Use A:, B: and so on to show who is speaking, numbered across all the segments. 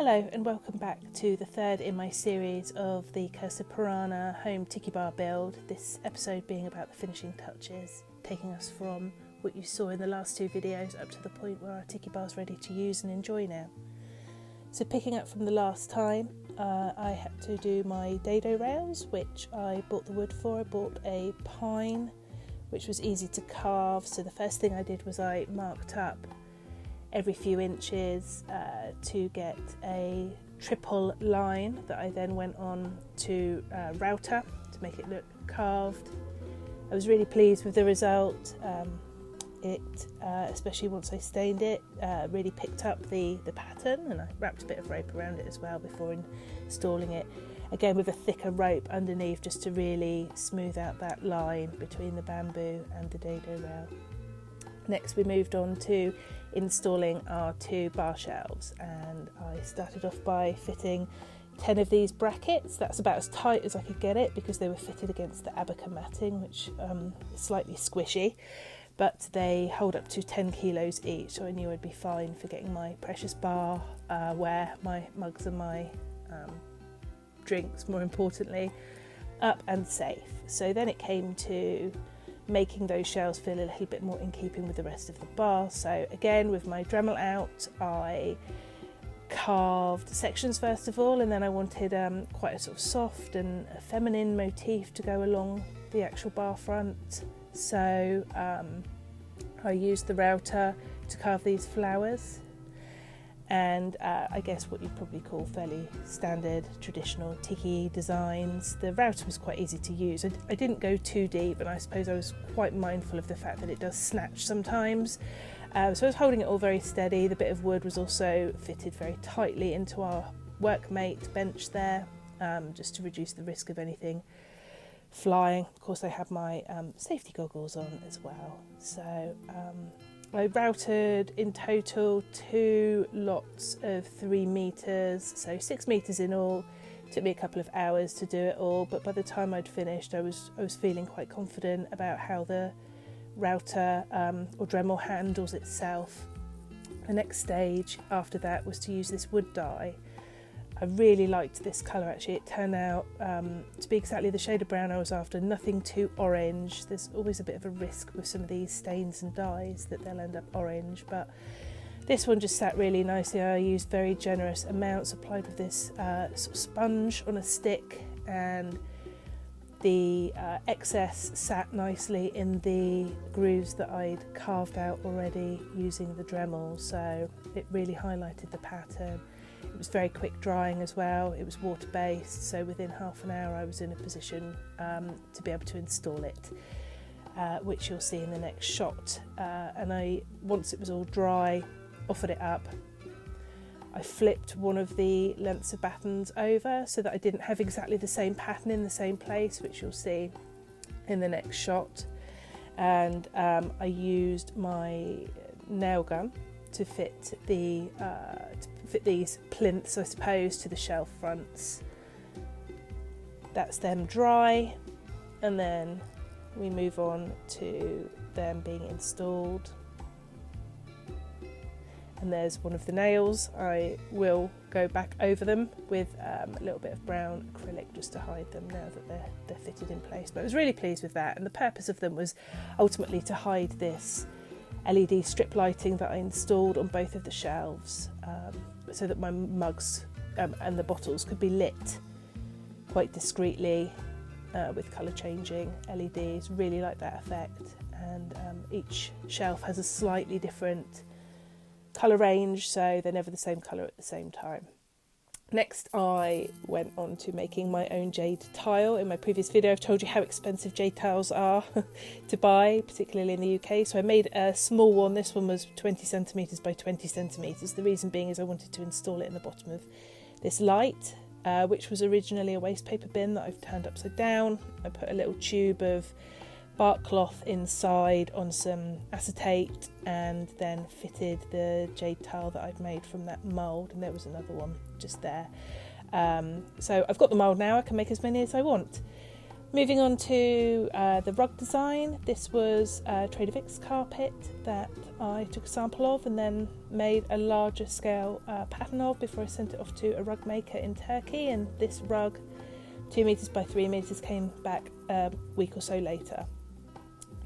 A: Hello and welcome back to the third in my series of the Kursed Piranha home tiki bar build, this episode being about the finishing touches, taking us from what you saw in the last two videos up to the point where our tiki bar is ready to use and enjoy now. So picking up from the last time, I had to do my dado rails, which I bought the wood for. I bought a pine, which was easy to carve, so the first thing I did was I marked up every few inches to get a triple line that I then went on to router to make it look carved. I was really pleased with the result. Especially once I stained it, really picked up the pattern, and I wrapped a bit of rope around it as well before installing it. Again with a thicker rope underneath just to really smooth out that line between the bamboo and the dado rail. Next we moved on to installing our two bar shelves, and I started off by fitting 10 of these brackets. That's about as tight as I could get it because they were fitted against the abaca matting, which is slightly squishy, but they hold up to 10 kilos each, so I knew I'd be fine for getting my precious bar ware, my mugs and my drinks, more importantly, up and safe. So then it came to making those shelves feel a little bit more in keeping with the rest of the bar. So again, with my Dremel out, I carved sections first of all, and then I wanted quite a sort of soft and a feminine motif to go along the actual bar front. So I used the router to carve these flowers, and I guess what you'd probably call fairly standard traditional tiki designs. The router was quite easy to use. I didn't go too deep, and I suppose I was quite mindful of the fact that it does snatch sometimes, so I was holding it all very steady. The bit of wood was also fitted very tightly into our workmate bench there, just to reduce the risk of anything flying. Of course I had my safety goggles on as well. So I routed in total 2 lots of 3 metres, so 6 metres in all. It took me a couple of hours to do it all, but by the time I'd finished I was feeling quite confident about how the router or Dremel handles itself. The next stage after that was to use this wood dye. I really liked this colour actually. It turned out to be exactly the shade of brown I was after, nothing too orange. There's always a bit of a risk with some of these stains and dyes that they'll end up orange, but this one just sat really nicely. I used very generous amounts, applied with this sort of sponge on a stick, and the excess sat nicely in the grooves that I'd carved out already using the Dremel, so it really highlighted the pattern. It was very quick drying as well. It was water based, so within half an hour I was in a position to be able to install it, which you'll see in the next shot. And once it was all dry, offered it up. I flipped one of the lengths of battens over so that I didn't have exactly the same pattern in the same place, which you'll see in the next shot. And I used my nail gun to fit these plinths, I suppose, to the shelf fronts. That's them dry, and then we move on to them being installed. And there's one of the nails. I will go back over them with a little bit of brown acrylic just to hide them now that they're fitted in place. But I was really pleased with that, and the purpose of them was ultimately to hide this LED strip lighting that I installed on both of the shelves, so that my mugs and the bottles could be lit quite discreetly with colour changing LEDs. Really like that effect, and each shelf has a slightly different colour range, so they're never the same colour at the same time. Next I went on to making my own jade tile. In my previous video I've told you how expensive jade tiles are to buy, particularly in the UK, so I made a small one. This one was 20 centimetres by 20 centimetres. The reason being is I wanted to install it in the bottom of this light, which was originally a waste paper bin that I've turned upside down. I put a little tube of bark cloth inside on some acetate, and then fitted the jade tile that I'd made from that mould, and there was another one just there. So I've got the mould now, I can make as many as I want. Moving on to the rug design. This was a Trader Vic's carpet that I took a sample of and then made a larger scale pattern of before I sent it off to a rug maker in Turkey, and this rug, 2 metres by 3 metres, came back a week or so later.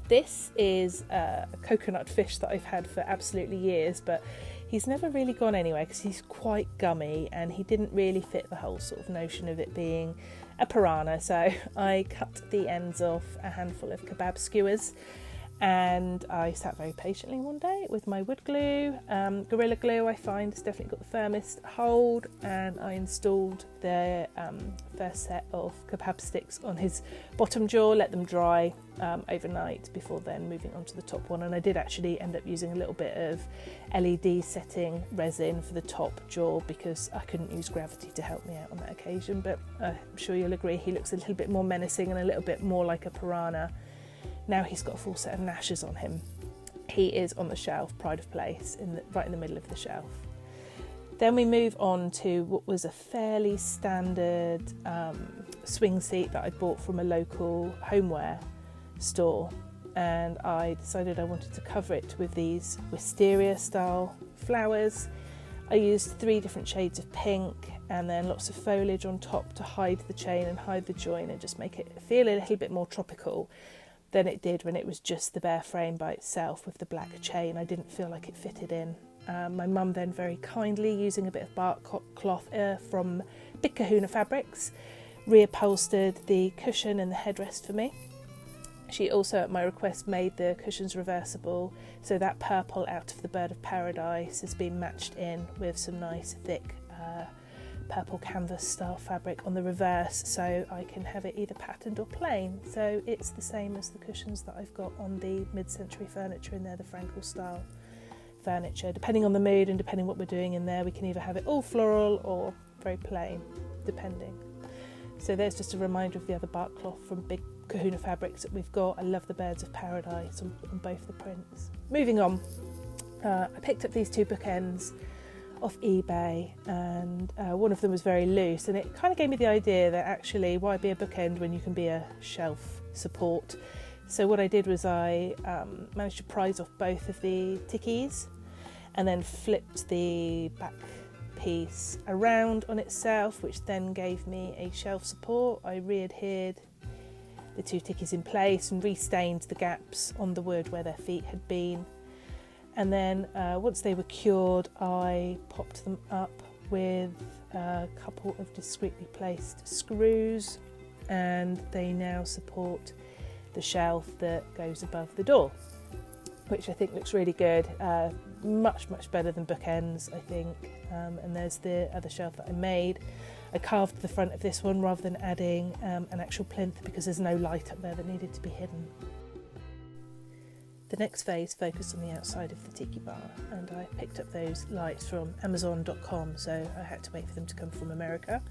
A: This is a coconut fish that I've had for absolutely years, but he's never really gone anywhere because he's quite gummy and he didn't really fit the whole sort of notion of it being a piranha. So I cut the ends off a handful of kebab skewers, and I sat very patiently one day with my wood glue. Gorilla Glue, I find, has definitely got the firmest hold, and I installed the first set of kebab sticks on his bottom jaw, let them dry overnight before then moving on to the top one. And I did actually end up using a little bit of LED setting resin for the top jaw because I couldn't use gravity to help me out on that occasion, but I'm sure you'll agree he looks a little bit more menacing and a little bit more like a piranha. Now he's got a full set of gnashes on him. He is on the shelf, pride of place, right in the middle of the shelf. Then we move on to what was a fairly standard swing seat that I bought from a local homeware store, and I decided I wanted to cover it with these wisteria style flowers. I used 3 different shades of pink and then lots of foliage on top to hide the chain and hide the join and just make it feel a little bit more tropical than it did when it was just the bare frame by itself with the black chain. I didn't feel like it fitted in. My mum then very kindly, using a bit of bark cloth from Big Kahuna Fabrics, reupholstered the cushion and the headrest for me. She also, at my request, made the cushions reversible, so that purple out of the Bird of Paradise has been matched in with some nice thick purple canvas style fabric on the reverse, so I can have it either patterned or plain. So it's the same as the cushions that I've got on the mid-century furniture in there, the Frankel style furniture. Depending on the mood and depending what we're doing in there, we can either have it all floral or very plain, depending. So there's just a reminder of the other bark cloth from Big Kahuna Fabrics that we've got. I love the Birds of Paradise on both the prints. Moving on, I picked up these 2 bookends off eBay, and one of them was very loose, and it kind of gave me the idea that actually why be a bookend when you can be a shelf support. So what I did was I managed to prise off both of the Tikis and then flipped the back piece around on itself, which then gave me a shelf support. I re-adhered the 2 Tikis in place and restained the gaps on the wood where their feet had been. And then once they were cured, I popped them up with a couple of discreetly placed screws, and they now support the shelf that goes above the door, which I think looks really good. Much better than bookends, I think. And there's the other shelf that I made. I carved the front of this one rather than adding an actual plinth because there's no light up there that needed to be hidden. The next phase focused on the outside of the tiki bar, and I picked up those lights from Amazon.com, so I had to wait for them to come from America,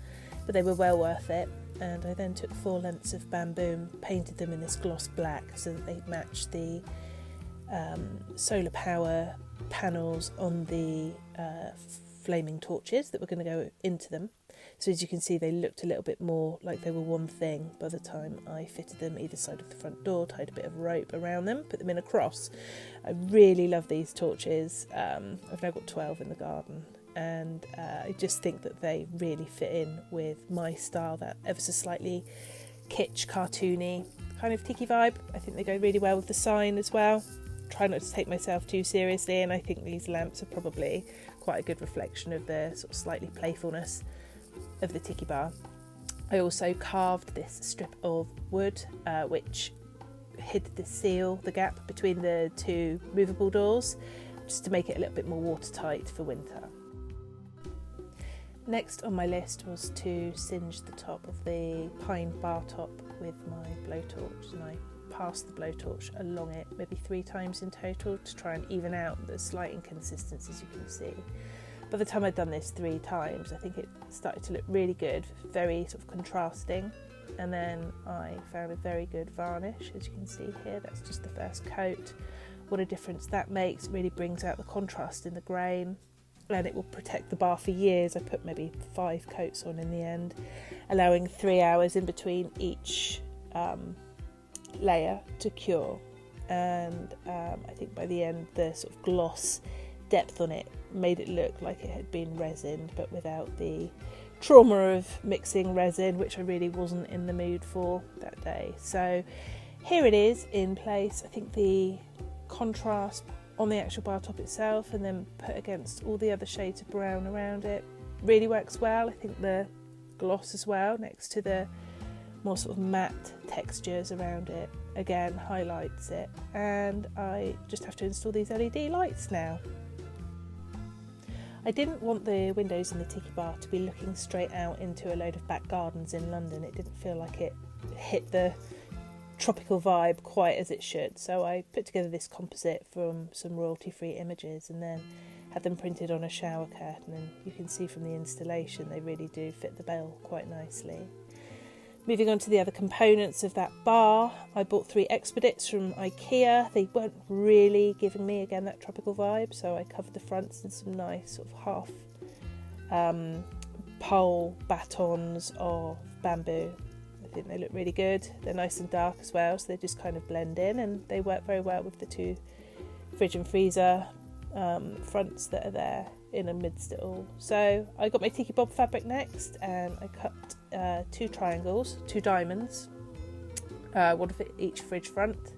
A: but they were well worth it. And I then took 4 lengths of bamboo and painted them in this gloss black so that they matched the solar power panels on the flaming torches that were going to go into them. So as you can see, they looked a little bit more like they were one thing by the time I fitted them either side of the front door, tied a bit of rope around them, put them in a cross. I really love these torches. I've now got 12 in the garden, and I just think that they really fit in with my style, that ever so slightly kitsch, cartoony kind of tiki vibe. I think they go really well with the sign as well. Try not to take myself too seriously, and I think these lamps are probably quite a good reflection of the sort of slightly playfulness of the tiki bar. I also carved this strip of wood which hid the seal, the gap between the 2 movable doors, just to make it a little bit more watertight for winter. Next on my list was to singe the top of the pine bar top with my blowtorch, and I passed the blowtorch along it maybe 3 times in total to try and even out the slight inconsistencies you can see. By the time I'd done this 3 times, I think it started to look really good, very sort of contrasting. And then I found a very good varnish, as you can see here. That's just the first coat. What a difference that makes. It really brings out the contrast in the grain, and it will protect the bar for years. I put maybe 5 coats on in the end, allowing 3 hours in between each layer to cure, and I think by the end the sort of gloss depth on it made it look like it had been resined, but without the trauma of mixing resin, which I really wasn't in the mood for that day. So here it is in place. I think the contrast on the actual bar top itself and then put against all the other shades of brown around it really works well. I think the gloss as well next to the more sort of matte textures around it again highlights it, and I just have to install these LED lights now. I didn't want the windows in the Tiki bar to be looking straight out into a load of back gardens in London. It didn't feel like it hit the tropical vibe quite as it should, so I put together this composite from some royalty-free images and then had them printed on a shower curtain, and you can see from the installation they really do fit the bill quite nicely. Moving on to the other components of that bar, I bought 3 Expedits from IKEA. They weren't really giving me, again, that tropical vibe, so I covered the fronts in some nice sort of half pole batons of bamboo. I think they look really good. They're nice and dark as well, so they just kind of blend in, and they work very well with the 2 fridge and freezer fronts that are there in amidst it all. So I got my Tiki Bob fabric next, and I cut 2 triangles, 2 diamonds, one for each fridge front.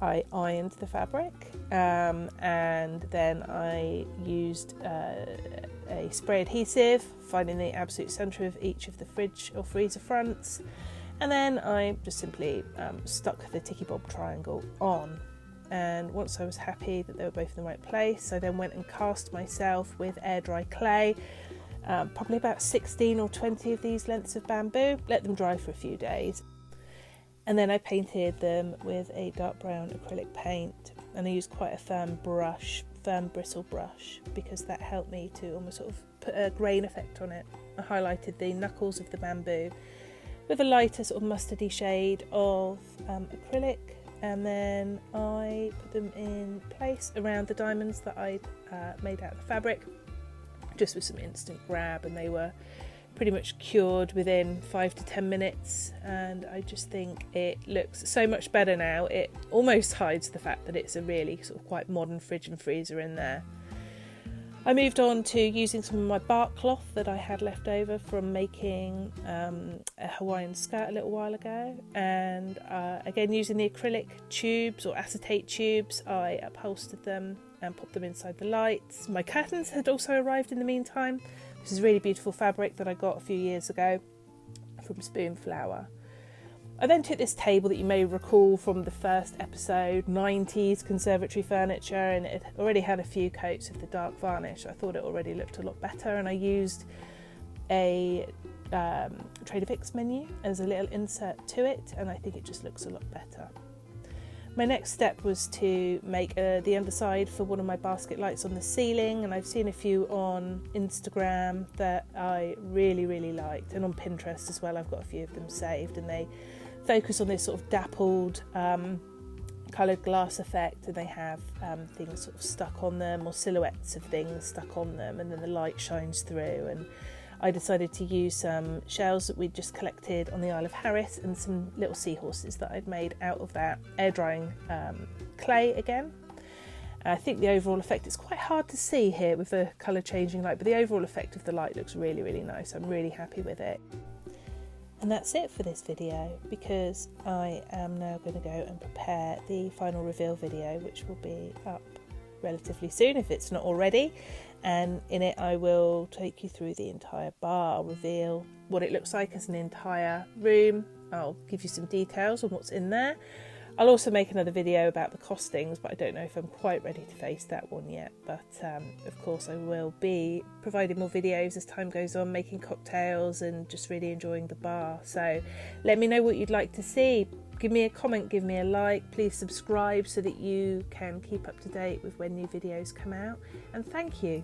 A: I ironed the fabric, and then I used a spray adhesive, finding the absolute centre of each of the fridge or freezer fronts, and then I just simply stuck the Tiki Bob triangle on. And once I was happy that they were both in the right place, I then went and cast myself with air dry clay, probably about 16 or 20 of these lengths of bamboo, let them dry for a few days, and then I painted them with a dark brown acrylic paint, and I used quite a firm bristle brush, because that helped me to almost sort of put a grain effect on it. I highlighted the knuckles of the bamboo with a lighter sort of mustardy shade of acrylic, and then I put them in place around the diamonds that I'd made out of the fabric, just with some instant grab, and they were pretty much cured within 5 to 10 minutes, and I just think it looks so much better now. It almost hides the fact that it's a really sort of quite modern fridge and freezer in there. I moved on to using some of my bark cloth that I had left over from making a Hawaiian skirt a little while ago, and again using the acrylic tubes or acetate tubes, I upholstered them and popped them inside the lights. My curtains had also arrived in the meantime. This is really beautiful fabric that I got a few years ago from Spoonflower. I then took this table that you may recall from the first episode, 90s conservatory furniture, and it already had a few coats of the dark varnish. I thought it already looked a lot better, and I used a Trader Vic's menu as a little insert to it, and I think it just looks a lot better. My next step was to make the underside for one of my basket lights on the ceiling, and I've seen a few on Instagram that I really liked, and on Pinterest as well. I've got a few of them saved, and they focus on this sort of dappled coloured glass effect, and they have things sort of stuck on them, or silhouettes of things stuck on them, and then the light shines through. And I decided to use some shells that we'd just collected on the Isle of Harris, and some little seahorses that I'd made out of that air drying clay again. I think the overall effect, it's quite hard to see here with the colour changing light, but the overall effect of the light looks really nice. I'm really happy with it. And that's it for this video, because I am now going to go and prepare the final reveal video, which will be up relatively soon if it's not already, and in it I will take you through the entire bar. I'll reveal what it looks like as an entire room. I'll give you some details on what's in there. I'll also make another video about the costings, but I don't know if I'm quite ready to face that one yet. But of course I will be providing more videos as time goes on, making cocktails and just really enjoying the bar. So let me know what you'd like to see. Give me a comment, give me a like, please subscribe so that you can keep up to date with when new videos come out. And thank you.